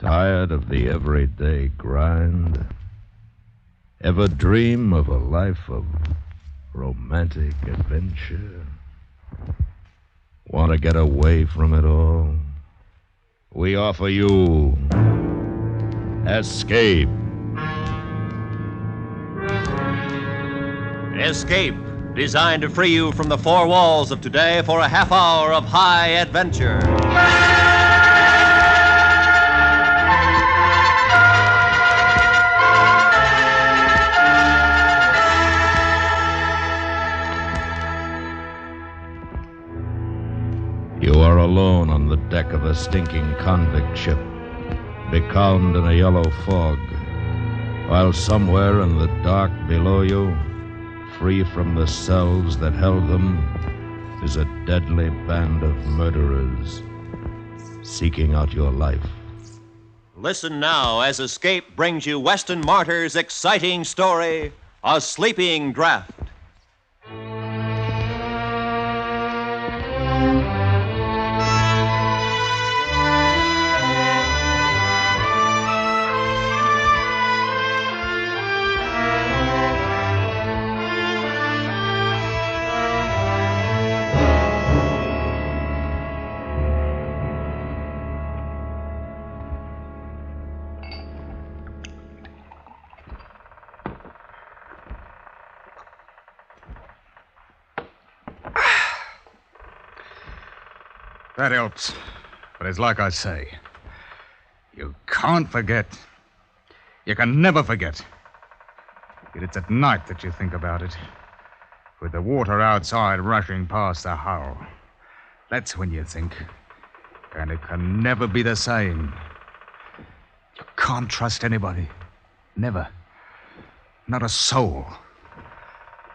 Tired of the everyday grind? Ever dream of a life of romantic adventure? Want to get away from it all? We offer you Escape. Escape, designed to free you from the four walls of today for a half hour of high adventure. You are alone on the deck of a stinking convict ship, becalmed in a yellow fog, while somewhere in the dark below you, free from the cells that held them, is a deadly band of murderers seeking out your life. Listen now as Escape brings you Weston Martyr's exciting story, A Sleeping Draft. That helps. But it's like I say. You can't forget. You can never forget. Yet it's at night that you think about it. With the water outside rushing past the hull. That's when you think. And it can never be the same. You can't trust anybody. Never. Not a soul.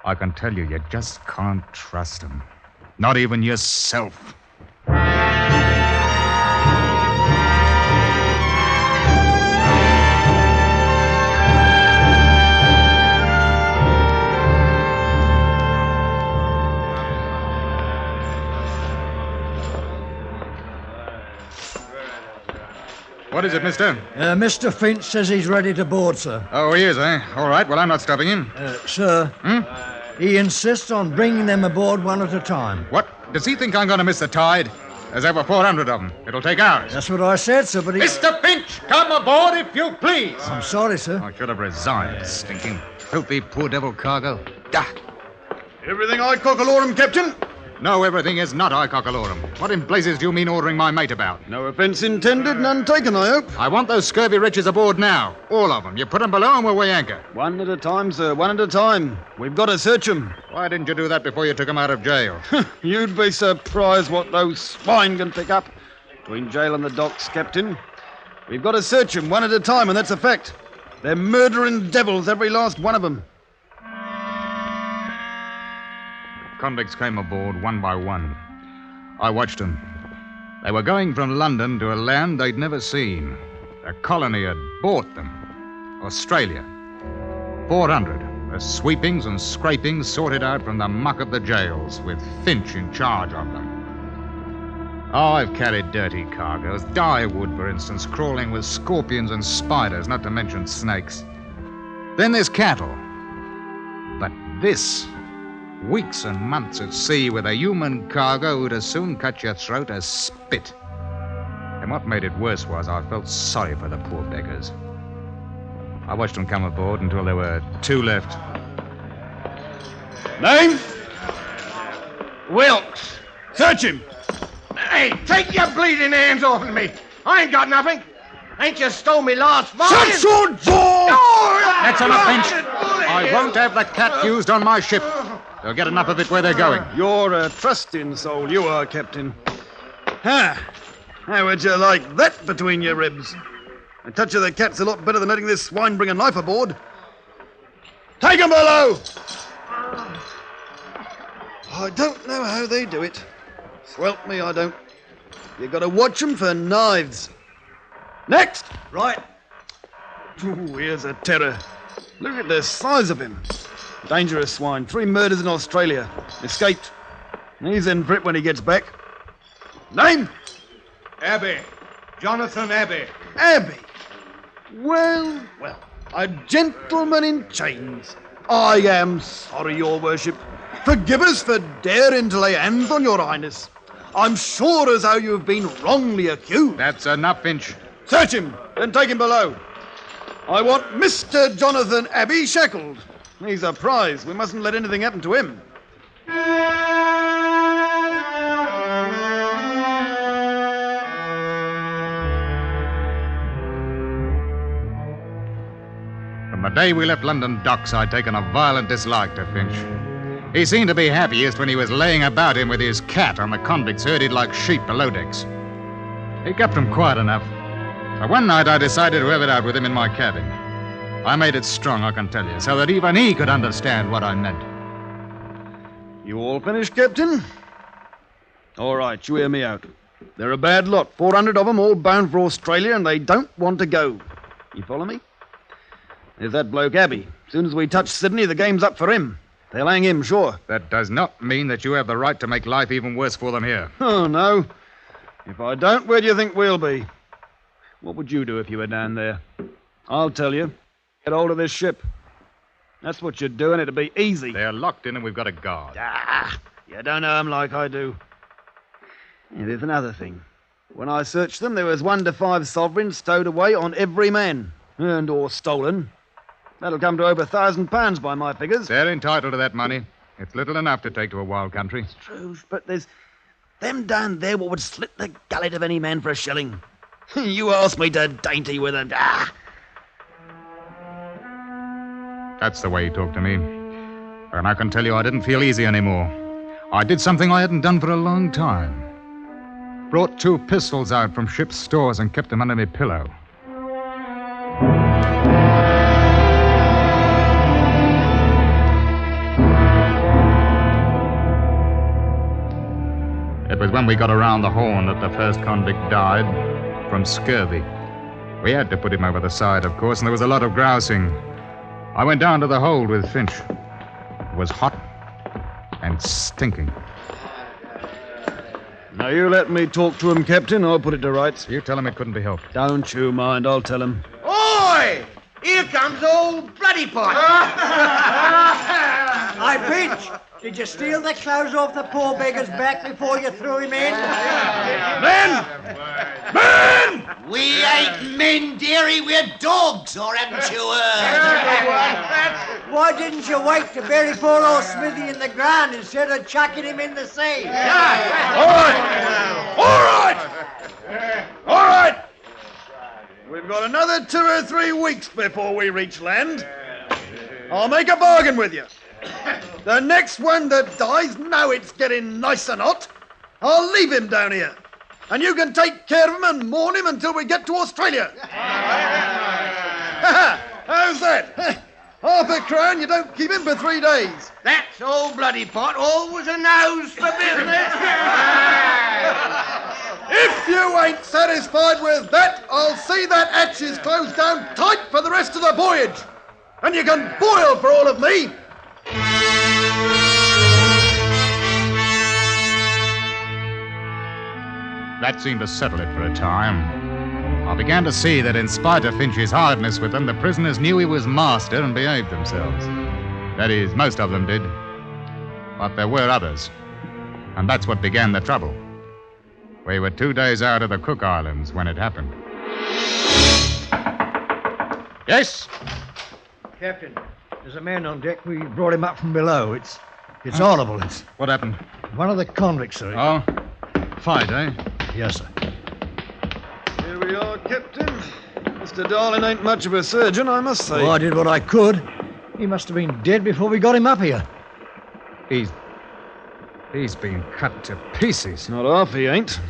I can tell you, you just can't trust them. Not even yourself. What is it, mister? Mr. Finch says he's ready to board, sir. Oh, he is, eh? All right, well, I'm not stopping him. Sir, he insists on bringing them aboard one at a time. What? Does he think I'm going to miss the tide? There's over 400 of them. It'll take hours. That's what I said, sir, but he... Mr. Finch, come aboard if you please. I'm sorry, sir. I should have resigned, stinking, filthy, poor devil cargo. Dah. Everything I cockalorum, Captain? No, everything is not I cockalorum. What in blazes do you mean ordering my mate about? No offence intended, none taken, I hope. I want those scurvy wretches aboard now. All of them. You put them below and we'll weigh anchor. One at a time, sir, one at a time. We've got to search them. Why didn't you do that before you took them out of jail? You'd be surprised what those swine can pick up. Between jail and the docks, Captain. We've got to search them one at a time, and that's a fact. They're murdering devils, every last one of them. Convicts came aboard one by one. I watched them. They were going from London to a land they'd never seen. A colony had bought them. Australia. 400. The sweepings and scrapings sorted out from the muck of the jails, with Finch in charge of them. Oh, I've carried dirty cargoes. Dyewood, for instance, crawling with scorpions and spiders, not to mention snakes. Then there's cattle. But this... weeks and months at sea with a human cargo who'd as soon cut your throat as spit. And what made it worse was I felt sorry for the poor beggars. I watched them come aboard until there were 2 left. Name? Wilkes. Search him. Hey, take your bleeding hands off of me. I ain't got nothing. Ain't you stole me last morning? Shut your door! That's enough, Finch. I won't have the cat used on my ship. They'll get enough of it where they're going. You're a trusting soul, you are, Captain. How would you like that between your ribs? A touch of the cat's a lot better than letting this swine bring a knife aboard. Take 'em below! I don't know how they do it. Swelp me, I don't. You got to watch 'em for knives. Next! Right. Ooh, here's a terror. Look at the size of him. Dangerous swine. 3 murders in Australia. Escaped. He's in for it when he gets back. Name? Abbey. Jonathan Abbey. Abbey. Well, a gentleman in chains. I am sorry, your worship. Forgive us for daring to lay hands on your highness. I'm sure as how you've been wrongly accused. That's enough, Finch. Search him and take him below. I want Mr. Jonathan Abbey shackled. He's a prize. We mustn't let anything happen to him. From the day we left London docks, I'd taken a violent dislike to Finch. He seemed to be happiest when he was laying about him with his cat on the convicts herded like sheep below decks. He kept them quiet enough. So one night I decided to have it out with him in my cabin. I made it strong, I can tell you, so that even he could understand what I meant. You all finished, Captain? All right, you hear me out. They're a bad lot. 400 of them all bound for Australia, and they don't want to go. You follow me? There's that bloke Abbey. As soon as we touch Sydney, the game's up for him. They'll hang him, sure. That does not mean that you have the right to make life even worse for them here. Oh, no. If I don't, where do you think we'll be? What would you do if you were down there? I'll tell you. Get hold of this ship. That's what you're doing. It'll be easy. They're locked in and we've got a guard. You don't know 'em like I do. Yeah, there's another thing. When I searched them, there was 1 to 5 sovereigns stowed away on every man. Earned or stolen. That'll come to over £1,000 by my figures. They're entitled to that money. It's little enough to take to a wild country. It's true, but there's them down there what would slit the gullet of any man for a shilling. You asked me to dainty with them. That's the way he talked to me. And I can tell you I didn't feel easy anymore. I did something I hadn't done for a long time. Brought 2 pistols out from ship's stores and kept them under my pillow. It was when we got around the Horn that the first convict died from scurvy. We had to put him over the side, of course, and there was a lot of grousing. I went down to the hold with Finch. It was hot and stinking. Now, you let me talk to him, Captain. I'll put it to rights. You tell him it couldn't be helped. Don't you mind. I'll tell him. Oi! Here comes old Bloody Pot. Hey, Finch, did you steal the clothes off the poor beggar's back before you threw him in? Men! Men! We ain't men, dearie, we're dogs, or haven't you heard? Why didn't you wait to bury poor old Smithy in the ground instead of chucking him in the sea? All right! All right! All right! We've got another 2 or 3 weeks before we reach land. I'll make a bargain with you. The next one that dies, now it's getting nice and hot, I'll leave him down here. And you can take care of him and mourn him until we get to Australia. How's that? £5 you don't keep him for 3 days. That's old Bloody Pot, always a nose for business. If you ain't satisfied with that, I'll see that hatch is closed down tight for the rest of the voyage. And you can boil for all of me. That seemed to settle it for a time. I began to see that in spite of Finch's hardness with them, the prisoners knew he was master and behaved themselves. That is, most of them did. But there were others. And that's what began the trouble. We were 2 days out of the Cook Islands when it happened. Yes? Captain, there's a man on deck. We brought him up from below. It's horrible. It's What happened? one of the convicts, sir. Oh? Fight, eh? Yes, sir. Here we are, Captain. Mr. Darling ain't much of a surgeon, I must say. Well, I did what I could. He must have been dead before we got him up here. He's been cut to pieces. Not half he ain't.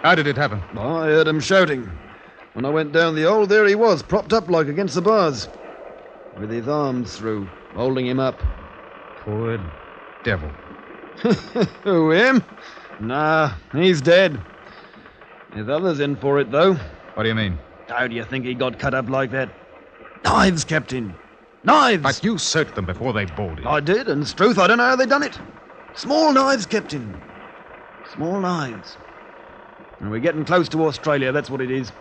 How did it happen? I heard him shouting. When I went down the hole, there he was, propped up like against the bars, with his arms through, holding him up. Poor devil. Who, him? Nah, he's dead. There's others in for it, though. What do you mean? How do you think he got cut up like that? Knives, Captain. Knives! But you searched them before they boarded. I did, and 'struth, I don't know how they done it. Small knives, Captain. Small knives. And we're getting close to Australia, that's what it is.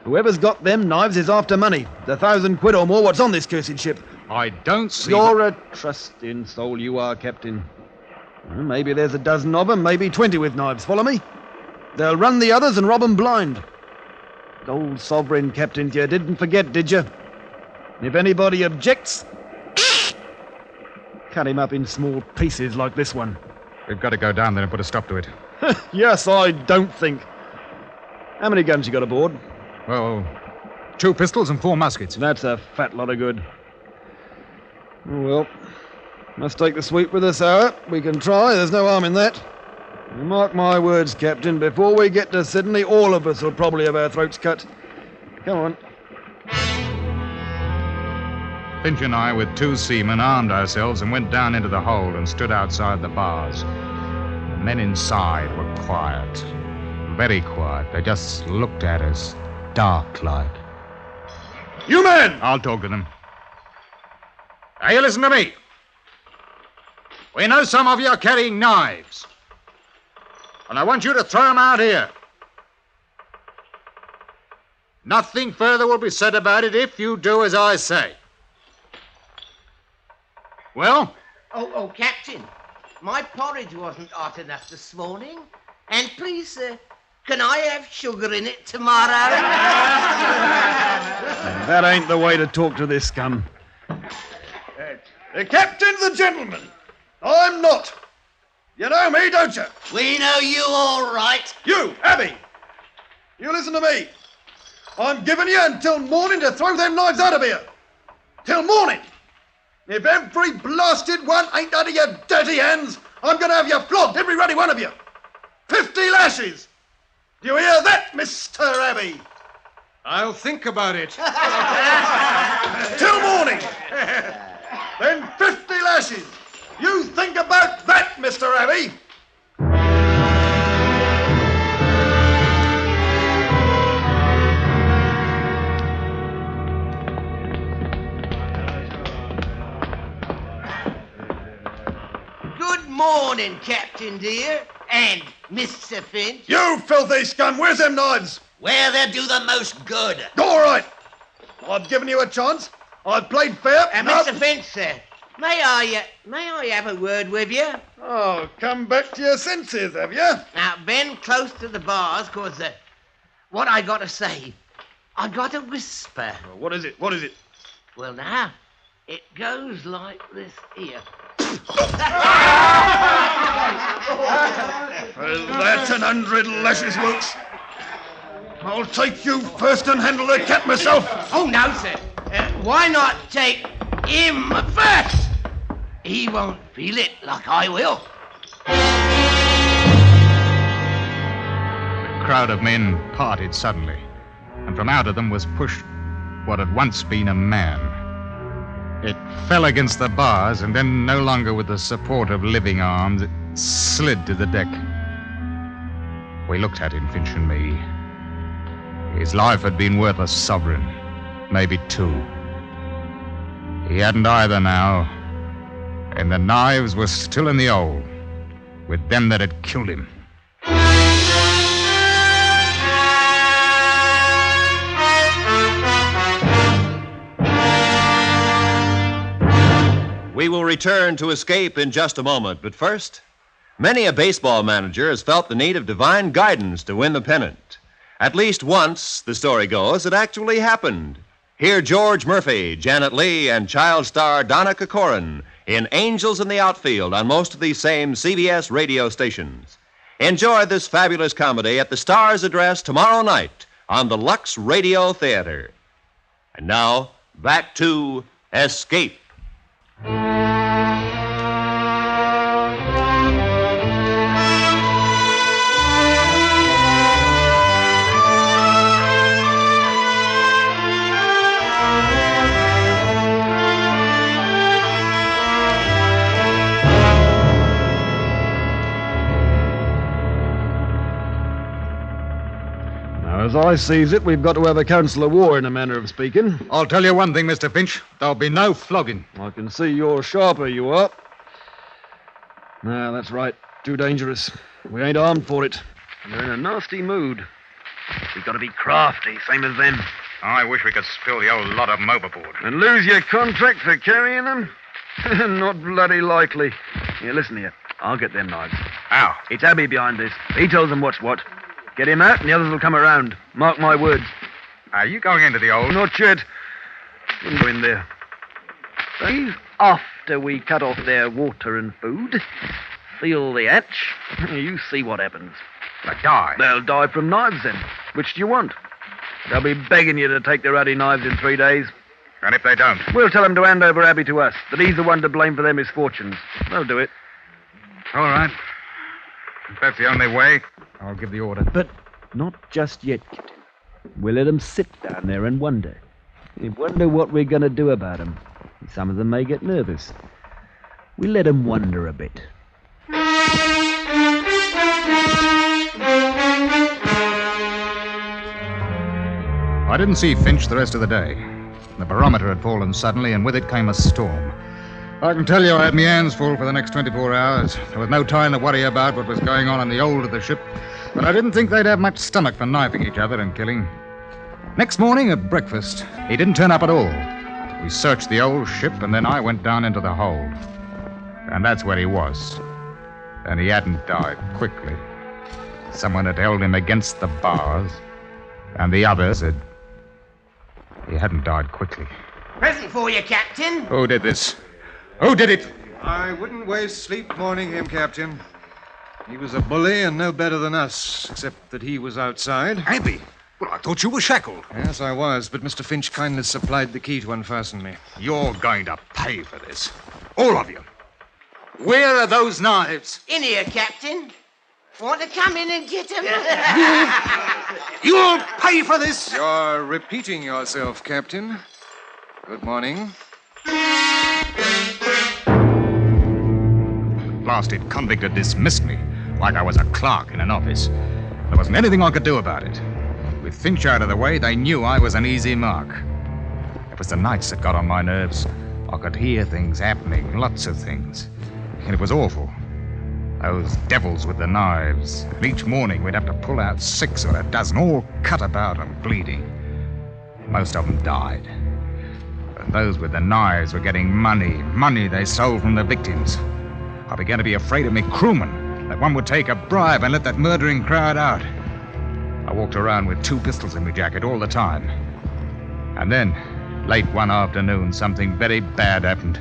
Whoever's got them knives is after money. The 1,000 quid or more what's on this cursed ship. I don't see... You're a trusting soul, you are, Captain. Well, maybe there's a dozen of them, maybe 20 with knives. Follow me? They'll run the others and rob 'em blind. Old sovereign, Captain, you didn't forget, did you? If anybody objects, cut him up in small pieces like this one. We've got to go down there and put a stop to it. Yes, I don't think. How many guns you got aboard? Well, 2 pistols and 4 muskets. That's a fat lot of good. Oh, well, must take the sweep with us, hour. We can try, there's no harm in that. Mark my words, Captain, before we get to Sydney, all of us will probably have our throats cut. Come on. Finch and I, with 2 seamen, armed ourselves and went down into the hold and stood outside the bars. The men inside were quiet. Very quiet. They just looked at us, dark-like. You men! I'll talk to them. Now, you listen to me. We know some of you are carrying knives. And I want you to throw them out here. Nothing further will be said about it if you do as I say. Well? Oh, Captain, my porridge wasn't hot enough this morning. And please, sir, can I have sugar in it tomorrow? That ain't the way to talk to this scum. The captain's a gentleman. I'm not. You know me, don't you? We know you all right. You, Abby. You listen to me. I'm giving you until morning to throw them knives out of here. Till morning. If every blasted one ain't out of your dirty hands, I'm going to have you flogged, every ruddy one of you. 50 lashes. Do you hear that, Mr. Abbey? I'll think about it. Till morning. Then 50 lashes. You think about that, Mr. Abbey. Good morning, Captain dear, and Mr. Finch. You filthy scum, where's them knives? Where they do the most good. All right. I've given you a chance. I've played fair. Mr. Finch, sir, may I have a word with you? Oh, come back to your senses, have you? Now, bend close to the bars, 'cause what I got to say, I got to whisper. Oh, what is it? What is it? Well, now, it goes like this here. Well, that's 100 lashes, Wilkes. I'll take you first and handle the cat myself. Oh, no, sir. Why not take him first? He won't feel it like I will. The crowd of men parted suddenly, and from out of them was pushed what had once been a man. It fell against the bars, and then, no longer with the support of living arms, it slid to the deck. We looked at him, Finch and me. His life had been worth a sovereign, maybe 2. He hadn't either now, and the knives were still in the hole, with them that had killed him. We will return to Escape in just a moment, but first, many a baseball manager has felt the need of divine guidance to win the pennant. At least once, the story goes, it actually happened. Hear George Murphy, Janet Leigh, and child star Donna Corcoran in Angels in the Outfield on most of these same CBS radio stations. Enjoy this fabulous comedy at the Star's address tomorrow night on the Lux Radio Theater. And now, back to Escape. As I sees it, we've got to have a council of war, in a manner of speaking. I'll tell you one thing, Mr. Finch. There'll be no flogging. I can see you're sharper, you are. No, that's right. Too dangerous. We ain't armed for it. We're in a nasty mood. You've got to be crafty, same as them. I wish we could spill the old lot of them overboard. And lose your contract for carrying them? Not bloody likely. Here, listen here. I'll get them knives. How? It's Abby behind this. He tells them what's what. Get him out and the others will come around. Mark my words. Are you going into the old... Not yet. Wouldn't go in there. Days after we cut off their water and food, seal the hatch, you see what happens. They die. They'll die from knives then. Which do you want? They'll be begging you to take their ruddy knives in 3 days. And if they don't? We'll tell them to hand over Abby to us, that he's the one to blame for their misfortunes. They'll do it. All right. If that's the only way, I'll give the order. But not just yet, Captain. We'll let them sit down there and wonder. We wonder what we're going to do about them. Some of them may get nervous. We let them wonder a bit. I didn't see Finch the rest of the day. The barometer had fallen suddenly, and with it came a storm. I can tell you I had my hands full for the next 24 hours. There was no time to worry about what was going on in the hold of the ship, but I didn't think they'd have much stomach for knifing each other and killing. Next morning at breakfast, he didn't turn up at all. We searched the old ship, and then I went down into the hold. And that's where he was. And he hadn't died quickly. Someone had held him against the bars, and the others had... He hadn't died quickly. Present for you, Captain. Who did this? Who did it? I wouldn't waste sleep mourning him, Captain. He was a bully and no better than us, except that he was outside. Abby? Well, I thought you were shackled. Yes, I was, but Mr. Finch kindly supplied the key to unfasten me. You're going to pay for this. All of you. Where are those knives? In here, Captain. Want to come in and get them? You'll pay for this. You're repeating yourself, Captain. Good morning. Blasted convict had dismissed me like I was a clerk in an office. There wasn't anything I could do about it. With Finch out of the way, they knew I was an easy mark. It was the nights that got on my nerves. I could hear things happening, lots of things. And it was awful. Those devils with the knives. And each morning we'd have to pull out 6 or a dozen, all cut about and bleeding. Most of them died. But those with the knives were getting money they stole from the victims. I began to be afraid of me crewmen, that one would take a bribe and let that murdering crowd out. I walked around with 2 pistols in my jacket all the time. And then, late one afternoon, something very bad happened.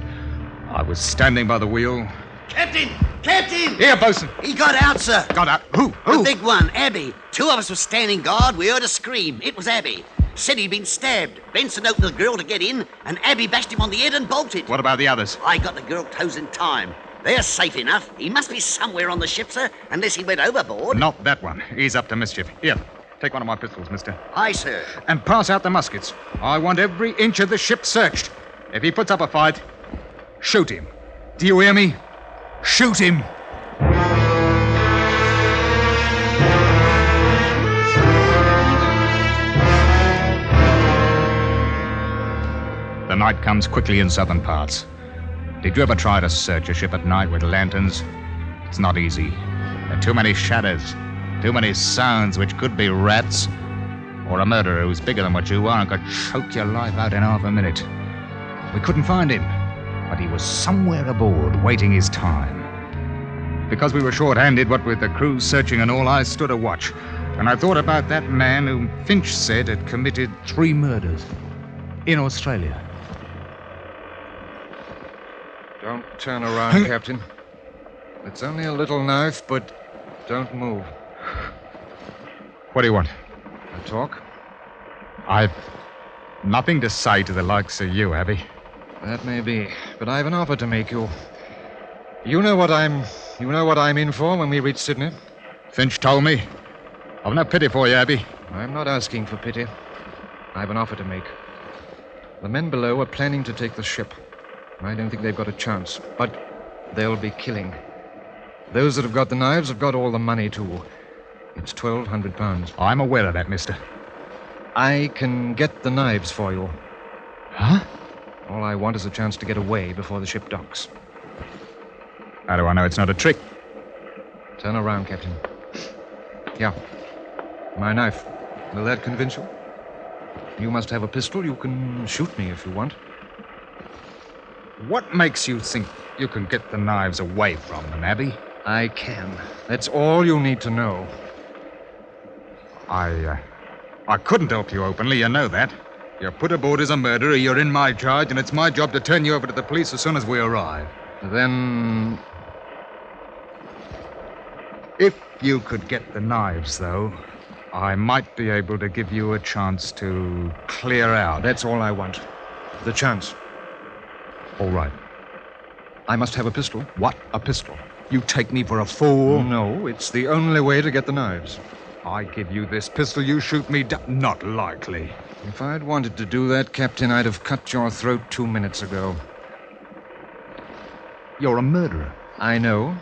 I was standing by the wheel. Captain! Captain! Here, bosun. He got out, sir. Got out. Who? The big one, Abby. 2 of us were standing guard. We heard a scream. It was Abby. Said he'd been stabbed. Benson opened the grill to get in, and Abby bashed him on the head and bolted. What about the others? I got the girl close in time. They're safe enough. He must be somewhere on the ship, sir, unless he went overboard. Not that one. He's up to mischief. Here, take one of my pistols, mister. Aye, sir. And pass out the muskets. I want every inch of the ship searched. If he puts up a fight, shoot him. Do you hear me? Shoot him! The night comes quickly in southern parts. Did you ever try to search a ship at night with lanterns? It's not easy. There are too many shadows, too many sounds which could be rats, or a murderer who's bigger than what you are and could choke your life out in half a minute. We couldn't find him, but he was somewhere aboard, waiting his time. Because we were short-handed, what with the crew searching and all, I stood a watch, and I thought about that man whom Finch said had committed 3 murders in Australia. Don't turn around, Captain. It's only a little knife, but don't move. What do you want? A talk? I've nothing to say to the likes of you, Abby. That may be, but I have an offer to make you. You know what I'm in for when we reach Sydney? Finch told me. I've no pity for you, Abby. I'm not asking for pity. I have an offer to make. The men below are planning to take the ship. I don't think they've got a chance, but they'll be killing. Those that have got the knives have got all the money, too. It's £1,200. I'm aware of that, mister. I can get the knives for you. Huh? All I want is a chance to get away before the ship docks. How do I know it's not a trick? Turn around, Captain. Yeah. My knife. Will that convince you? You must have a pistol. You can shoot me if you want. What makes you think you can get the knives away from them, Abby? I can. That's all you need to know. I couldn't help you openly, you know that. You're put aboard as a murderer, you're in my charge, and it's my job to turn you over to the police as soon as we arrive. Then... If you could get the knives, though, I might be able to give you a chance to clear out. That's all I want. The chance. All right. I must have a pistol. What? A pistol? You take me for a fool? No, it's the only way to get the knives. I give you this pistol, you shoot me down. Not likely. If I'd wanted to do that, Captain, I'd have cut your throat 2 minutes ago. You're a murderer. I know.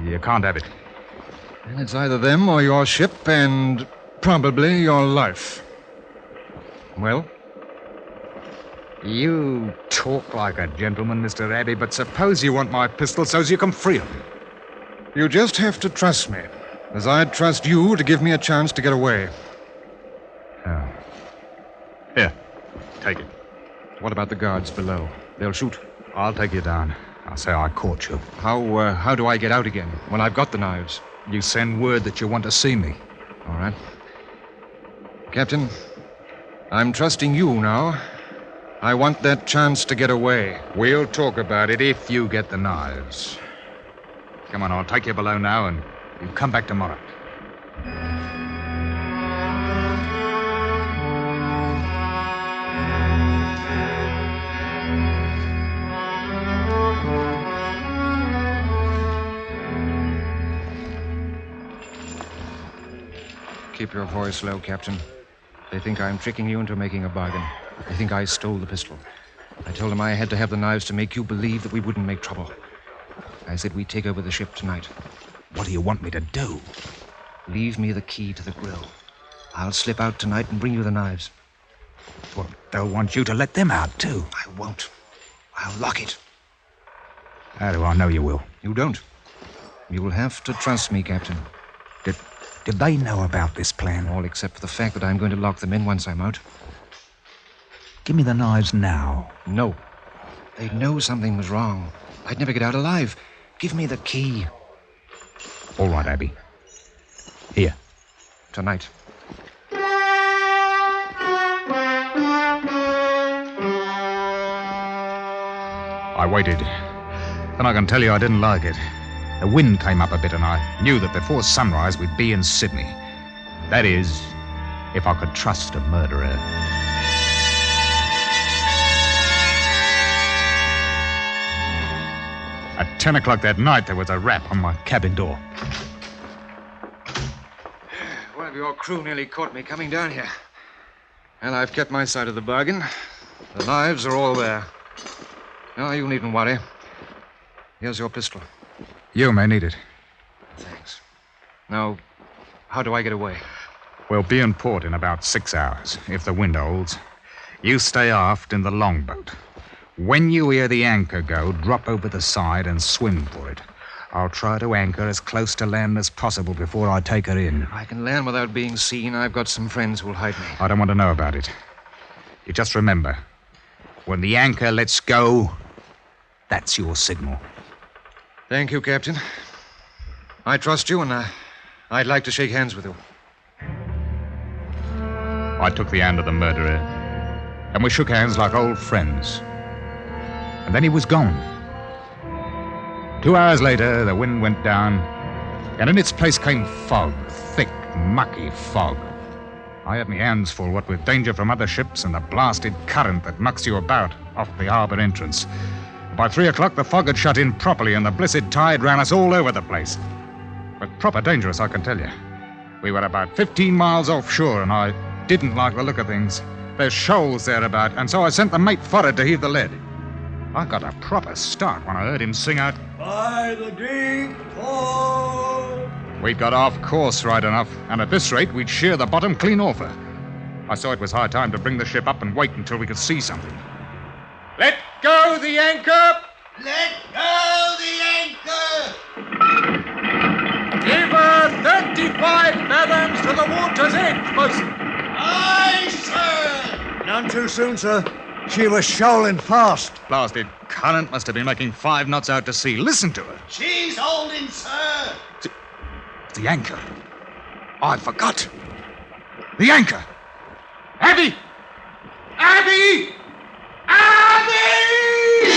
You can't have it. And it's either them or your ship and probably your life. Well? You talk like a gentleman, Mr. Abbey, but suppose you want my pistol so's you can free him. You just have to trust me, as I'd trust you to give me a chance to get away. Oh. Here, take it. What about the guards below? They'll shoot. I'll take you down. I'll say I caught you. How do I get out again when I've got the knives? You send word that you want to see me. All right. Captain, I'm trusting you now. I want that chance to get away. We'll talk about it if you get the knives. Come on, I'll take you below now, and you come back tomorrow. Keep your voice low, Captain. They think I'm tricking you into making a bargain. They think I stole the pistol. I told them I had to have the knives to make you believe that we wouldn't make trouble. I said we'd take over the ship tonight. What do you want me to do? Leave me the key to the grill. I'll slip out tonight and bring you the knives. Well, they'll want you to let them out, too. I won't. I'll lock it. How do I know you will? You don't. You will have to trust me, Captain. Did they know about this plan? All except for the fact that I'm going to lock them in once I'm out. Give me the knives now. No. They'd know something was wrong. I'd never get out alive. Give me the key. All right, Abby. Here. Tonight. I waited. And I can tell you I didn't like it. The wind came up a bit, and I knew that before sunrise we'd be in Sydney. That is, if I could trust a murderer. At 10 o'clock that night, there was a rap on my cabin door. One of your crew nearly caught me coming down here. And I've kept my side of the bargain. The knives are all there. No, you needn't worry. Here's your pistol. You may need it. Thanks. Now, how do I get away? We'll be in port in about 6 hours, if the wind holds. You stay aft in the longboat. When you hear the anchor go, drop over the side and swim for it. I'll try to anchor as close to land as possible before I take her in. I can land without being seen. I've got some friends who'll hide me. I don't want to know about it. You just remember, when the anchor lets go, that's your signal. Thank you, Captain. I trust you, and I'd like to shake hands with you. I took the hand of the murderer, and we shook hands like old friends. And then he was gone. 2 hours later, the wind went down, and in its place came fog, thick, mucky fog. I had my hands full, what with danger from other ships and the blasted current that mucks you about off the harbor entrance. By 3 o'clock, the fog had shut in properly, and the blessed tide ran us all over the place. But proper dangerous, I can tell you. We were about 15 miles offshore, and I didn't like the look of things. There's shoals thereabout, and so I sent the mate forward to heave the lead. I got a proper start when I heard him sing out, "By the deep port." We'd got off course right enough, and at this rate, we'd shear the bottom clean off her. I saw it was high time to bring the ship up and wait until we could see something. Let go the anchor! Let go the anchor! Keep her 35 fathoms to the water's edge, bosun. Aye, sir. None too soon, sir. She was shoaling fast. Blasted current must have been making 5 knots out to sea. Listen to her. She's holding, sir. It's the anchor. I forgot. The anchor. Abby! Abby! Abby!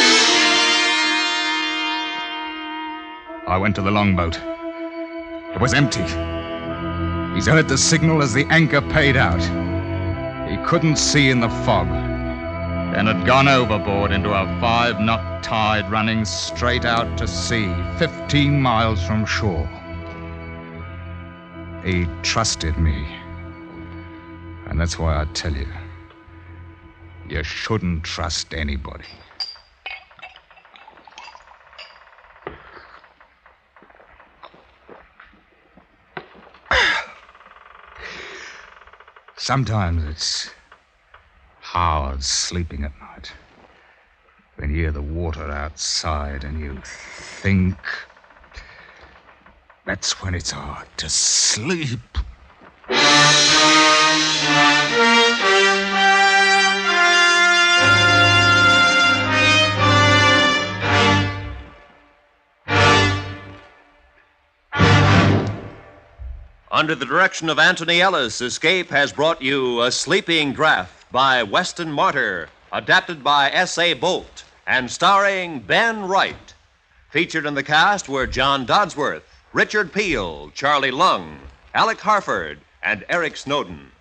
I went to the longboat. It was empty. He's heard the signal as the anchor paid out. He couldn't see in the fog, and had gone overboard into a 5-knot tide running straight out to sea, 15 miles from shore. He trusted me. And that's why I tell you, you shouldn't trust anybody. Sometimes it's hard sleeping at night. When you hear the water outside and you think, that's when it's hard to sleep. Under the direction of Anthony Ellis, Escape has brought you A Sleeping Draft by Weston Martyr, adapted by S.A. Bolt, and starring Ben Wright. Featured in the cast were John Dodsworth, Richard Peel, Charlie Lung, Alec Harford, and Eric Snowden.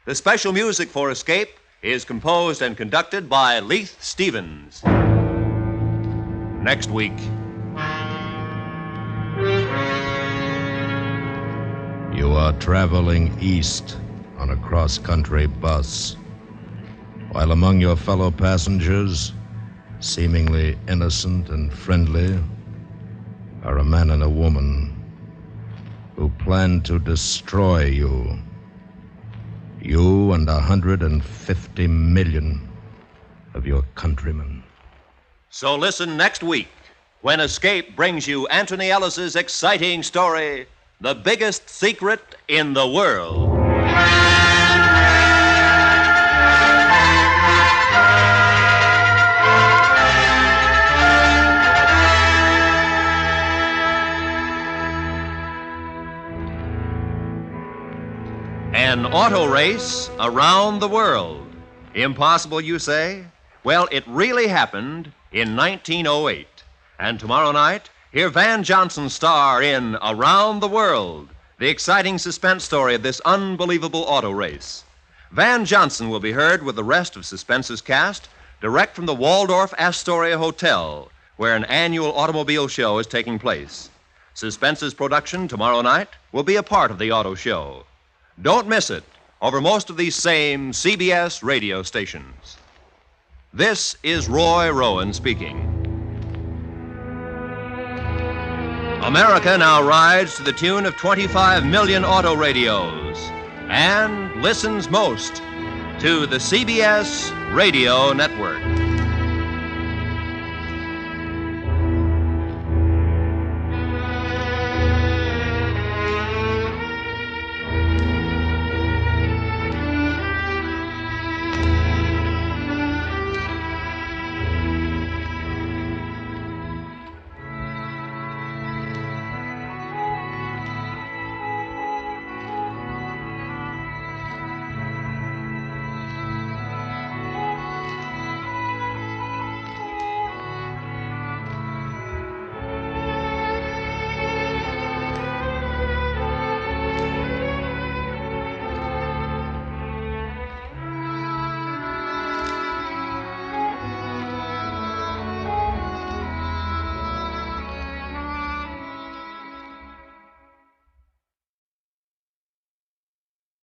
The special music for Escape is composed and conducted by Leith Stevens. Next week. You are traveling east on a cross-country bus, while among your fellow passengers, seemingly innocent and friendly, are a man and a woman who plan to destroy you. You and 150 million of your countrymen. So listen next week when Escape brings you Anthony Ellis's exciting story, The Biggest Secret in the World. An auto race around the world. Impossible, you say? Well, it really happened in 1908. And tomorrow night, hear Van Johnson star in Around the World, the exciting suspense story of this unbelievable auto race. Van Johnson will be heard with the rest of Suspense's cast direct from the Waldorf Astoria Hotel, where an annual automobile show is taking place. Suspense's production tomorrow night will be a part of the auto show. Don't miss it over most of these same CBS radio stations. This is Roy Rowan speaking. America now rides to the tune of 25 million auto radios and listens most to the CBS Radio Network.